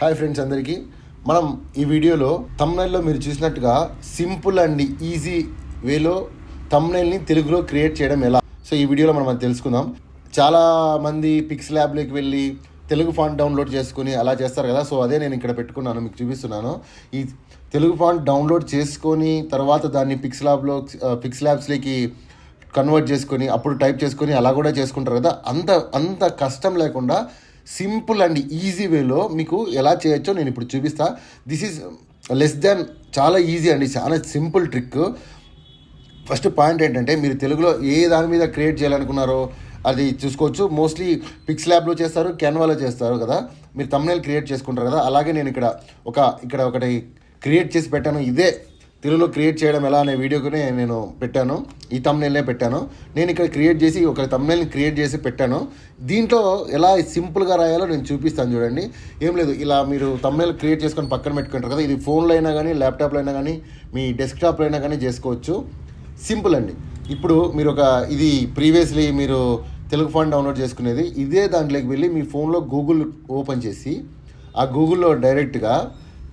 Hi friends అందరికీ. మనం ఈ వీడియోలో థంబ్నెయిల్లో మీరు చూసినట్టుగా సింపుల్ అండ్ ఈజీ వేలో థంబ్నెయిల్ని తెలుగులో క్రియేట్ చేయడం ఎలా, సో ఈ వీడియోలో మనం తెలుసుకుందాం. చాలామంది PixelLabలోకి వెళ్ళి తెలుగు ఫాంట్ డౌన్లోడ్ చేసుకుని అలా చేస్తారు కదా, సో అదే నేను ఇక్కడ పెట్టుకున్నాను, మీకు చూపిస్తున్నాను. ఈ తెలుగు ఫాంట్ డౌన్లోడ్ చేసుకొని తర్వాత దాన్ని పిక్సెల్యాబ్స్లోకి కన్వర్ట్ చేసుకొని అప్పుడు టైప్ చేసుకొని అలా కూడా చేసుకుంటారు కదా. అంత కష్టం లేకుండా సింపుల్ అండ్ ఈజీ వేలో మీకు ఎలా చేయొచ్చో నేను ఇప్పుడు చూపిస్తా. దిస్ ఈజ్ లెస్ దాన్ చాలా ఈజీ అండి, చాలా సింపుల్ ట్రిక్. ఫస్ట్ పాయింట్ ఏంటంటే, మీరు తెలుగులో ఏ దాని మీద క్రియేట్ చేయాలనుకున్నారో అది చూసుకోవచ్చు. మోస్ట్లీ పిక్సెల్యాబ్లో చేస్తారు, క్యాన్వాలో చేస్తారు కదా, మీరు థంబ్నెయిల్ క్రియేట్ చేసుకుంటారు కదా. అలాగే నేను ఇక్కడ ఒకటి క్రియేట్ చేసి పెట్టాను. ఇదే తెలుగులో క్రియేట్ చేయడం ఎలా అనే వీడియోనే నేను పెట్టాను, ఈ థంబ్నెయిల్నే పెట్టాను. నేను ఇక్కడ క్రియేట్ చేసి ఒక థంబ్నెయిల్ని క్రియేట్ చేసి పెట్టాను. దీంట్లో ఎలా సింపుల్గా రాయాలో నేను చూపిస్తాను చూడండి. ఏం లేదు, ఇలా మీరు థంబ్నెయిల్ క్రియేట్ చేసుకొని పక్కన పెట్టుకుంటారు కదా, ఇది ఫోన్లో అయినా కానీ ల్యాప్టాప్లో అయినా కానీ మీ డెస్క్టాప్లో అయినా కానీ చేసుకోవచ్చు. సింపుల్ అండి. ఇప్పుడు మీరు ఇది ప్రీవియస్లీ మీరు తెలుగు ఫాంట్ డౌన్లోడ్ చేసుకునేది, ఇదే దాంట్లోకి వెళ్ళి మీ ఫోన్లో గూగుల్ ఓపెన్ చేసి ఆ గూగుల్లో డైరెక్ట్గా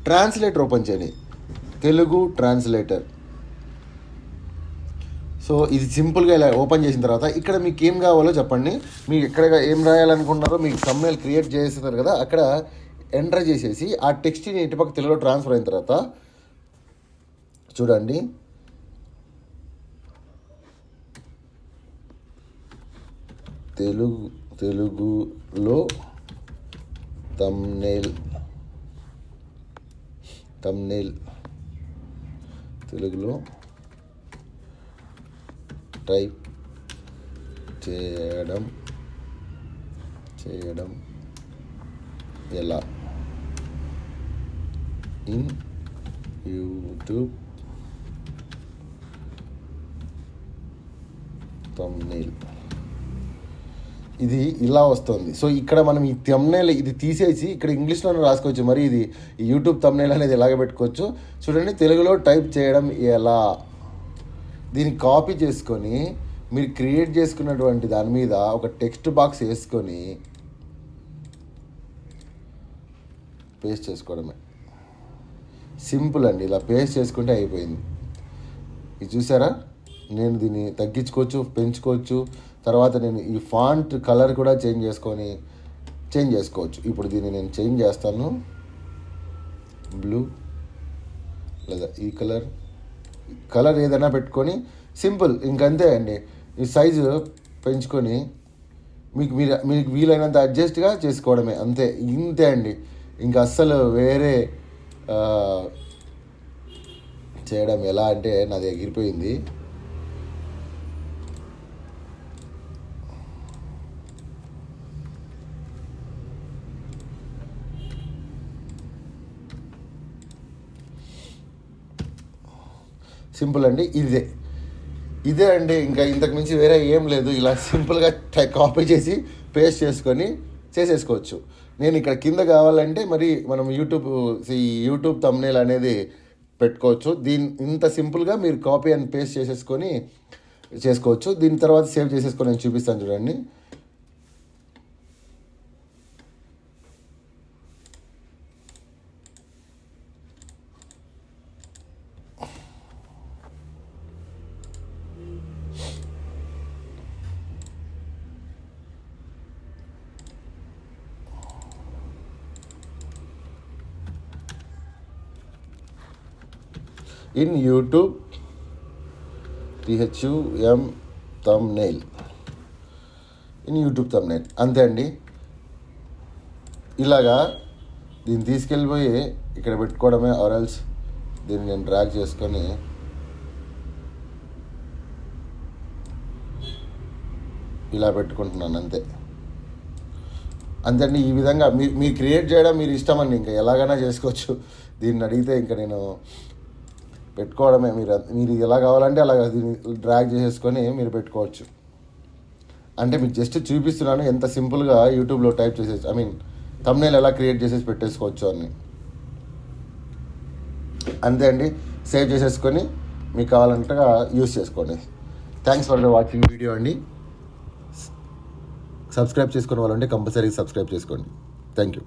ట్రాన్స్లేటర్ ఓపెన్ చేయండి, తెలుగు ట్రాన్స్లేటర్. సో ఇది సింపుల్గా ఇలా ఓపెన్ చేసిన తర్వాత ఇక్కడ మీకు ఏం కావాలో చెప్పండి. మీకు ఎక్కడ ఏం రాయాలనుకుంటున్నారో మీకు థంబ్నెయిల్ క్రియేట్ చేస్తున్నారు కదా, అక్కడ ఎంటర్ చేసేసి ఆ టెక్స్ట్ని ఇటుపక్క తెలుగులో ట్రాన్స్ఫర్ అయిన తర్వాత చూడండి, తెలుగులో థంబ్నెయిల్ తెలుగులో టైప్ చేయడం ఎలా ఇన్ యూట్యూబ్ థంబ్నెయిల్. ఇది ఇలా వస్తుంది. సో ఇక్కడ మనం ఈ థంబ్నెయిల్ ఇది తీసేసి ఇక్కడ ఇంగ్లీష్లోనే రాసుకోవచ్చు. మరి ఇది యూట్యూబ్ థంబ్నెయిల్ అనేది ఎలాగ పెట్టుకోవచ్చు చూడండి, తెలుగులో టైప్ చేయడం ఎలా. దీన్ని కాపీ చేసుకొని మీరు క్రియేట్ చేసుకున్నటువంటి దాని మీద ఒక టెక్స్ట్ బాక్స్ వేసుకొని పేస్ట్ చేసుకోవడమే. సింపుల్ అండి, ఇలా పేస్ట్ చేసుకుంటే అయిపోయింది. ఇది చూసారా, నేను దీన్ని తగ్గించుకోవచ్చు, పెంచుకోవచ్చు. తర్వాత నేను ఈ ఫాంట్ కలర్ కూడా చేంజ్ చేసుకోవచ్చు. ఇప్పుడు దీన్ని నేను చేంజ్ చేస్తాను, బ్లూ లేదా ఈ కలర్ ఏదైనా పెట్టుకొని సింపుల్ ఇంకంతే అండి. ఈ సైజు పెంచుకొని మీకు వీలైనంత అడ్జస్ట్గా చేసుకోవడమే, ఇంతే అండి. ఇంకా అస్సలు వేరే చేయడం ఎలా అంటే నాది ఎగిరిపోయింది. సింపుల్ అండి, ఇదే అండి. ఇంకా ఇంతకు మించి వేరే ఏం లేదు. ఇలా సింపుల్గా కాపీ చేసి పేస్ట్ చేసుకొని చేసేసుకోవచ్చు. నేను ఇక్కడ కింద కావాలంటే మరి మనం యూట్యూబ్ థంబ్నెయిల్ అనేది పెట్టుకోవచ్చు. ఇంత సింపుల్గా మీరు కాపీ అండ్ పేస్ట్ చేసుకోవచ్చు. దీని తర్వాత సేవ్ చేసేసుకొని నేను చూపిస్తాను చూడండి. In YouTube THUM thumbnail, in YouTube thumbnail. అంతే అండి. ఇలాగా దీన్ని తీసుకెళ్ళిపోయి ఇక్కడ పెట్టుకోవడమే. ఆర్ఎల్స్ దీన్ని నేను డ్రాగ్ చేసుకొని ఇలా పెట్టుకుంటున్నాను, అంతే అండి. ఈ విధంగా మీరు క్రియేట్ చేయడం మీరు ఇష్టమండి, ఇంకా ఎలాగైనా చేసుకోవచ్చు. దీన్ని అడిగితే ఇంకా నేను పెట్టుకోవడమే. మీరు ఎలా కావాలంటే అలాగ దీన్ని డ్రాగ్ చేసేసుకొని మీరు పెట్టుకోవచ్చు. అంటే మీకు జస్ట్ చూపిస్తున్నాను ఎంత సింపుల్గా యూట్యూబ్లో టైప్ చేసేసి థంబ్నెయిల్ ఎలా క్రియేట్ చేసేసి పెట్టేసుకోవచ్చు అని. అంతే అండి, సేవ్ చేసేసుకొని మీకు కావాలంటగా యూస్ చేసుకోండి. Thanks for the watching video అండి. సబ్స్క్రైబ్ చేసుకునే వాళ్ళంటే కంపల్సరీ సబ్స్క్రైబ్ చేసుకోండి. Thank you.